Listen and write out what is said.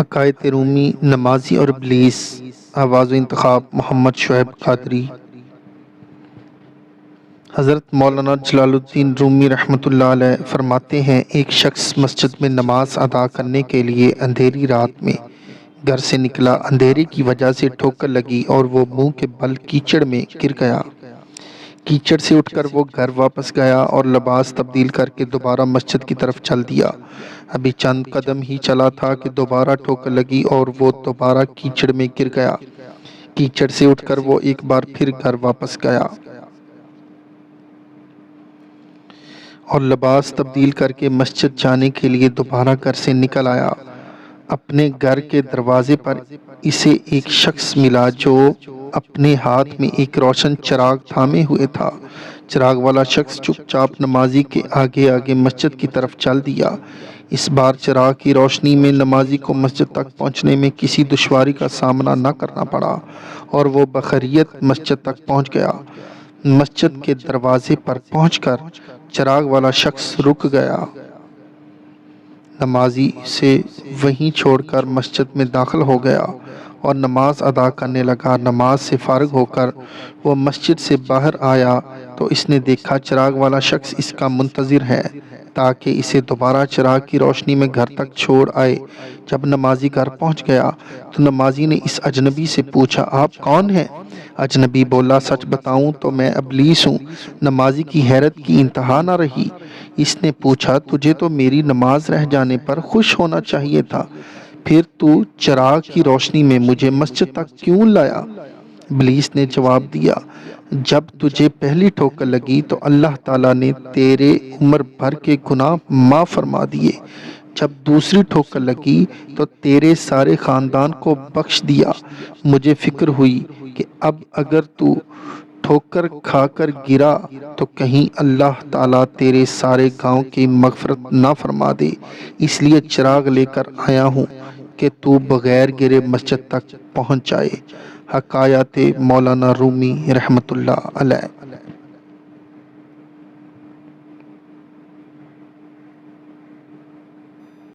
حکایت رومی، نمازی اور ابلیس۔ آواز و انتخاب محمد شعیب قادری۔ حضرت مولانا جلال الدین رومی رحمۃ اللہ علیہ فرماتے ہیں، ایک شخص مسجد میں نماز ادا کرنے کے لیے اندھیری رات میں گھر سے نکلا۔ اندھیرے کی وجہ سے ٹھوکر لگی اور وہ منہ کے بل کیچڑ میں گر گیا۔ کیچڑ سے اٹھ کر وہ گھر واپس گیا اور لباس تبدیل کر کے دوبارہ مسجد کی طرف چل دیا۔ ابھی چند قدم ہی چلا تھا کہ دوبارہ ٹھوکر لگی اور وہ دوبارہ کیچڑ میں گر گیا۔ کیچڑ سے اٹھ کر وہ ایک بار پھر گھر واپس گیا اور لباس تبدیل کر کے مسجد جانے کے لیے دوبارہ گھر سے نکل آیا۔ اپنے گھر کے دروازے پر اسے ایک شخص ملا جو اپنے ہاتھ میں ایک روشن چراغ تھامے ہوئے تھا۔ چراغ والا شخص چپ چاپ نمازی کے آگے آگے مسجد کی طرف چل دیا۔ اس بار چراغ کی روشنی میں نمازی کو مسجد تک پہنچنے میں کسی دشواری کا سامنا نہ کرنا پڑا اور وہ بخیریت مسجد تک پہنچ گیا۔ مسجد کے دروازے پر پہنچ کر چراغ والا شخص رک گیا۔ نمازی سے وہیں چھوڑ کر مسجد میں داخل ہو گیا اور نماز ادا کرنے لگا۔ نماز سے فارغ ہو کر وہ مسجد سے باہر آیا تو اس نے دیکھا چراغ والا شخص اس کا منتظر ہے تاکہ اسے دوبارہ چراغ کی روشنی میں گھر تک چھوڑ آئے۔ جب نمازی گھر پہنچ گیا تو نمازی نے اس اجنبی سے پوچھا، آپ کون ہیں؟ اجنبی بولا، سچ بتاؤں تو میں ابلیس ہوں۔ نمازی کی حیرت کی انتہا نہ رہی۔ اس نے پوچھا، تجھے تو میری نماز رہ جانے پر خوش ہونا چاہیے تھا، پھر تو چراغ کی روشنی میں مجھے مسجد تک کیوں لایا؟ ابلیس نے جواب دیا، جب تجھے پہلی ٹھوکر لگی تو اللہ تعالیٰ نے تیرے عمر بھر کے گناہ معاف فرما دیے۔ جب دوسری ٹھوکر لگی تو تیرے سارے خاندان کو بخش دیا۔ مجھے فکر ہوئی کہ اب اگر تو ٹھوکر کھا کر گرا تو کہیں اللہ تعالیٰ تیرے سارے گاؤں کی مغفرت نہ فرما دے، اس لیے چراغ لے کر آیا ہوں کہ تو بغیر گرے مسجد تک پہنچ جائے۔ حکایات مولانا رومی رحمۃ اللہ علیہ۔